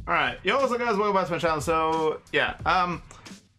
Alright, yo, what's up guys, welcome back to my channel. So, yeah,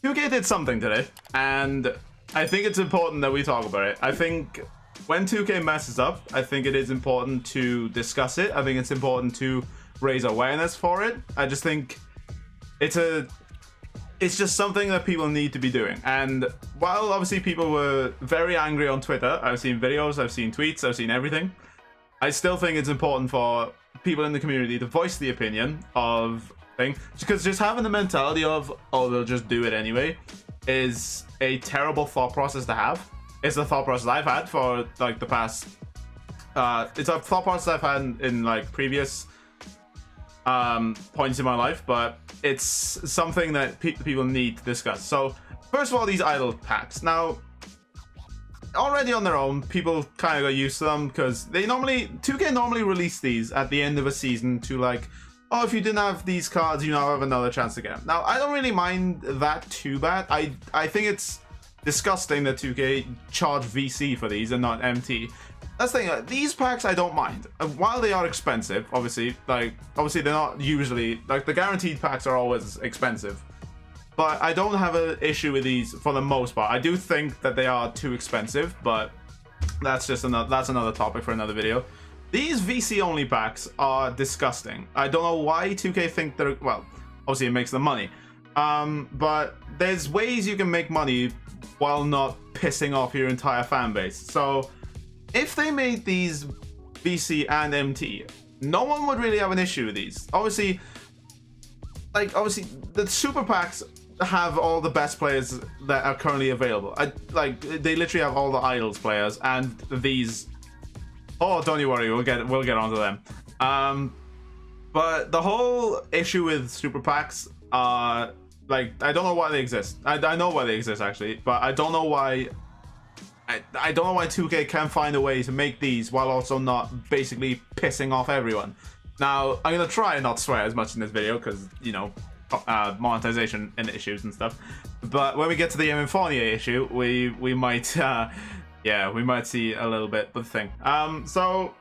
2K did something today, and I think it's important that we talk about it. I think when 2K messes up, I think it is important to discuss it. I think it's important to raise awareness for it. I just think it's just something that people need to be doing. And while obviously people were very angry on Twitter, I've seen videos, I've seen tweets, I've seen everything, I still think it's important for people in the community to voice the opinion of things, because just having the mentality of, oh, they'll just do it anyway, is a terrible thought process to have. It's the thought process I've had for like the past it's a thought process I've had in like previous points in my life, but it's something that people need to discuss. So first of all, these idle packs. Now, already on their own, people kind of got used to them because they normally 2K normally release these at the end of a season to like, oh, if you didn't have these cards, you now have another chance to get them. Now, I don't really mind that too bad. I think it's disgusting that 2K charge VC for these and not MT. That's the thing. These packs I don't mind. While they are expensive, obviously they're not usually like the guaranteed packs are always expensive. But I don't have an issue with these for the most part. I do think that they are too expensive, but that's another topic for another video. These VC only packs are disgusting. I don't know why 2K think they're, well, obviously it makes them money. But there's ways you can make money while not pissing off your entire fan base. So if they made these VC and MT, no one would really have an issue with these. Obviously the super packs have all the best players that are currently available. They literally have all the idols players, and these, oh, don't you worry, we'll get onto them. But the whole issue with super packs are like, I don't know why they exist. I know why they exist actually, but I don't know why. I don't know why 2K can find a way to make these while also not basically pissing off everyone. Now, I'm gonna try and not swear as much in this video because, you know, monetization and issues and stuff. But when we get to the Evan Fournier issue, we might yeah, we might see a little bit of the thing. So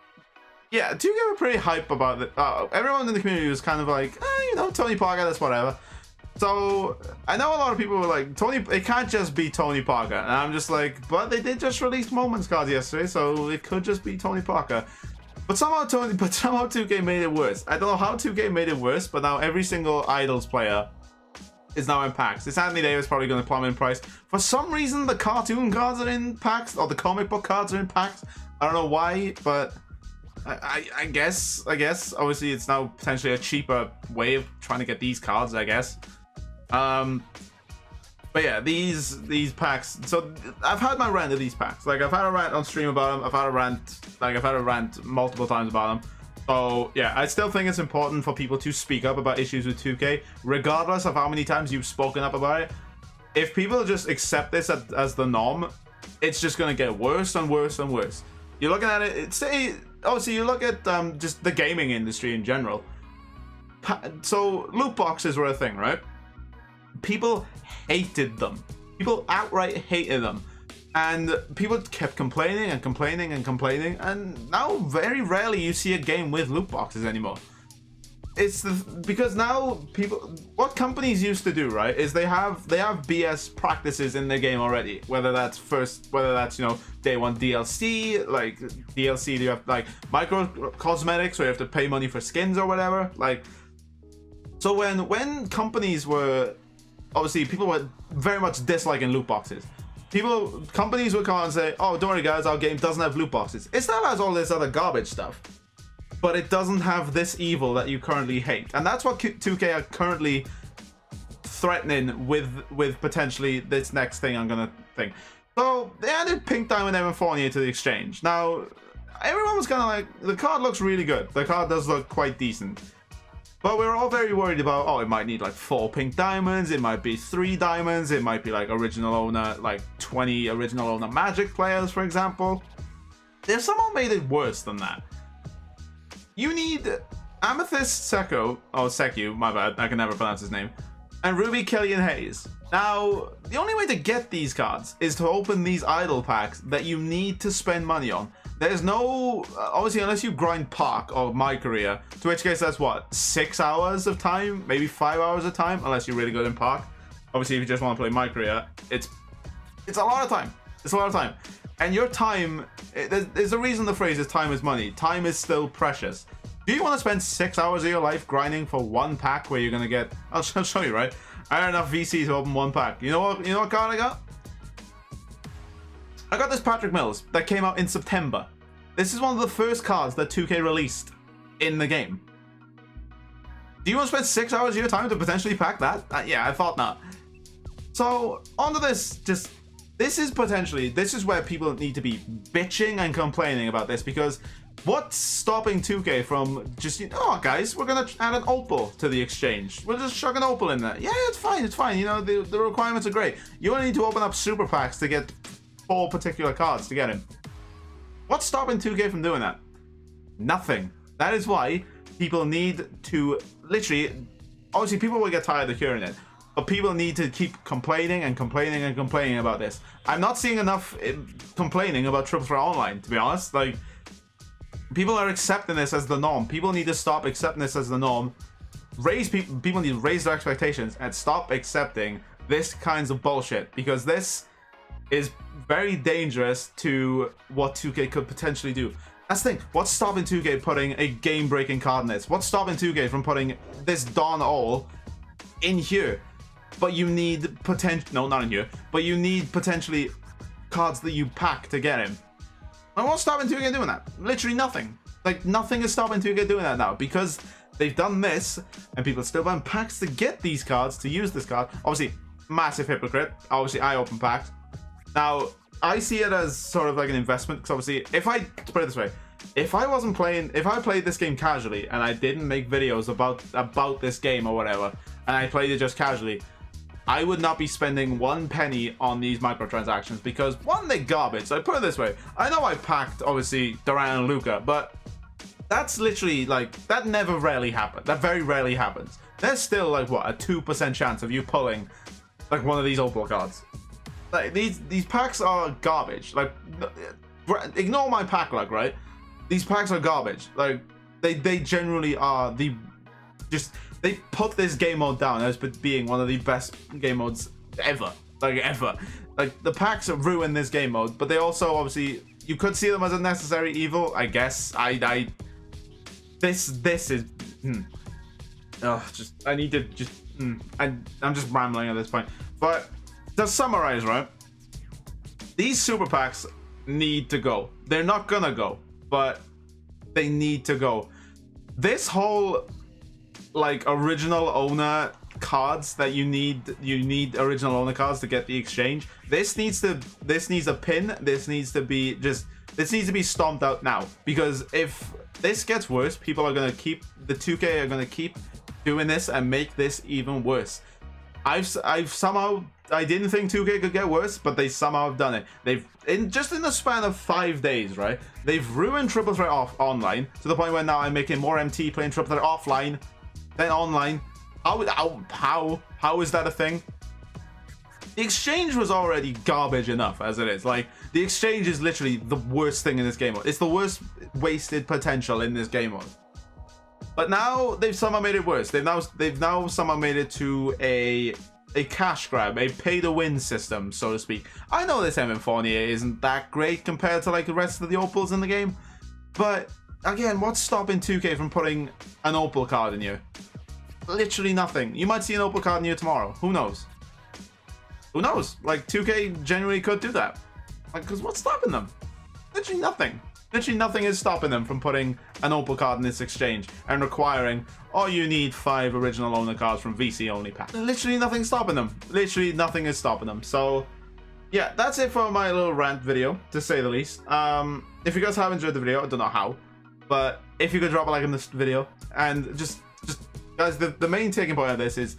yeah, 2K were pretty hype about it. Everyone in the community was kind of like, you know, Tony Parker, that's whatever. So I know a lot of people were like, Tony, it can't just be Tony Parker, and I'm just like, but they did just release Moments cards yesterday, so it could just be Tony Parker. But somehow 2K made it worse. I don't know how 2K made it worse, but now every single Idols player is now in packs. This Anthony Davis probably going to plummet in price. For some reason, the cartoon cards are in packs, or the comic book cards are in packs. I don't know why, but I guess obviously it's now potentially a cheaper way of trying to get these cards, I guess. But yeah, these packs. So I've had my rant of these packs. Like, I've had a rant on stream about them. I've had a rant multiple times about them. So yeah, I still think it's important for people to speak up about issues with 2K, regardless of how many times you've spoken up about it. If people just accept this as the norm, it's just gonna get worse and worse and worse. You're looking at it. Obviously, you look at just the gaming industry in general. So loot boxes were a thing, right? People hated them. People outright hated them, and people kept complaining and complaining and complaining, and now very rarely you see a game with loot boxes anymore. It's because now what companies used to do, right, is they have BS practices in their game already, whether that's you know, day one DLC, like DLC, you have like micro cosmetics where you have to pay money for skins or whatever. Like, so when companies were, obviously people were very much disliking loot boxes, companies would come out and say, oh, don't worry guys, our game doesn't have loot boxes. It still has all this other garbage stuff, but it doesn't have this evil that you currently hate. And that's what 2K are currently threatening with potentially this next thing I'm gonna think. So they added Pink Diamond Evan Fournier to the exchange. Now everyone was kind of like, the card looks really good, the card does look quite decent, but we were all very worried about, oh, it might need like 4 pink diamonds, it might be 3 diamonds, it might be like original owner, like 20 original owner Magic players, for example. If someone made it worse than that, you need Amethyst Seku, my bad, I can never pronounce his name, and Ruby Killian Hayes. Now, the only way to get these cards is to open these idle packs that you need to spend money on. There's no, obviously, unless you grind Park or My Career, to which case that's what, 6 hours of time, maybe 5 hours of time, unless you're really good in Park. Obviously, if you just want to play My Career, it's a lot of time. It's a lot of time. And your time, there's a reason the phrase is time is money. Time is still precious. Do you want to spend 6 hours of your life grinding for one pack where you're going to get, I'll show you, right? I had enough VC to open one pack. You know what card I got? I got this Patrick Mills that came out in September. This is one of the first cards that 2K released in the game. Do you want to spend 6 hours of your time to potentially pack that? Yeah, I thought not. So, onto this, this is where people need to be bitching and complaining about this, because what's stopping 2K from just, oh guys, we're gonna add an opal to the exchange. We'll just chuck an opal in there. Yeah, it's fine. You know, the requirements are great. You only need to open up super packs to get 4 particular cards to get him. What's stopping 2K from doing that? Nothing. That is why people need to literally, obviously people will get tired of hearing it, but people need to keep complaining and complaining and complaining about this. I'm not seeing enough complaining about Triple Threat Online, to be honest. Like, people are accepting this as the norm. People need to stop accepting this as the norm. People need to raise their expectations and stop accepting this kinds of bullshit, because this is very dangerous to what 2K could potentially do. That's the thing. What's stopping 2K putting a game-breaking card in this? What's stopping 2K from putting this Don All in here? But you need not in here, but you need potentially cards that you pack to get him. And what's stopping 2K doing that? Literally nothing. Like, nothing is stopping 2K doing that now, because they've done this and people still buying packs to get these cards, to use this card. Obviously, massive hypocrite. Obviously, I open packs. Now, I see it as sort of like an investment, because obviously, if I put it this way, if I played this game casually and I didn't make videos about this game or whatever, and I played it just casually, I would not be spending 1 penny on these microtransactions, because one, they're garbage. So I put it this way, I know I packed obviously Durant and Luka, but that's literally like, that never rarely happened. That very rarely happens. There's still like what, a 2% chance of you pulling like one of these opal cards. Like, these packs are garbage. Like, ignore my pack luck, right? These packs are garbage. Like, they generally are they put this game mode down as being one of the best game modes ever. Like, ever. Like, the packs ruin this game mode, but they also, obviously, you could see them as a necessary evil, I guess. This is, I need to just, I'm just rambling at this point. But, to summarize, right? These super packs need to go. They're not gonna go, but they need to go. This whole, like, original owner cards that you need original owner cards to get the exchange. This needs a pin. This needs to be stomped out now, because if this gets worse, people are gonna keep, the 2K are gonna keep doing this and make this even worse. I didn't think 2K could get worse, but they somehow have done it. They've, in the span of 5 days, right? They've ruined Triple Threat online to the point where now I'm making more MT playing Triple Threat offline than online. How is that a thing? The exchange was already garbage enough as it is. Like, the exchange is literally the worst thing in this game mode. It's the worst wasted potential in this game mode. But now they've somehow made it worse. They've now somehow made it to a cash grab, a pay-to-win system, so to speak. I know this Evan Fournier isn't that great compared to like the rest of the opals in the game, but again, what's stopping 2K from putting an opal card in here? Literally nothing. You might see an opal card in here tomorrow. Who knows? Who knows? Like, 2K generally could do that. Like, because what's stopping them? Literally nothing. Literally nothing is stopping them from putting an opal card in this exchange and requiring, oh, you need 5 original owner cards from VC only pack. Literally nothing's stopping them. Literally nothing is stopping them. So, yeah, that's it for my little rant video, to say the least. If you guys have enjoyed the video, I don't know how, but if you could drop a like on this video, and just guys, the main taking point of this is,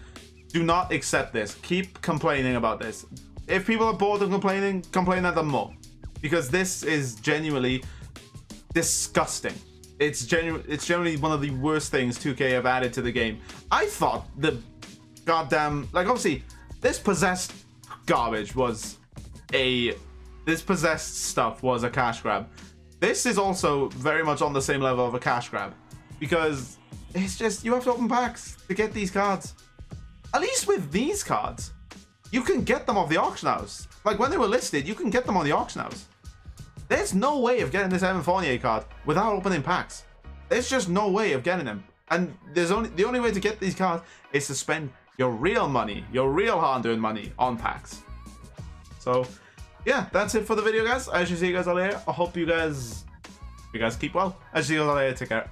do not accept this. Keep complaining about this. If people are bored of complaining, complain at them more, because this is genuinely disgusting. It's generally one of the worst things 2K have added to the game. I thought the goddamn, like, obviously this possessed garbage was this possessed stuff was a cash grab. This is also very much on the same level of a cash grab, because it's just, you have to open packs to get these cards. At least with these cards, you can get them off the auction house. Like when they were listed, you can get them on the auction house. There's no way of getting this Evan Fournier card without opening packs. There's just no way of getting them. And the only way to get these cards is to spend your real money, your real hard-earned money on packs. So yeah, that's it for the video, guys. I shall see you guys all later. I hope you guys keep well. I shall see you all later. Take care.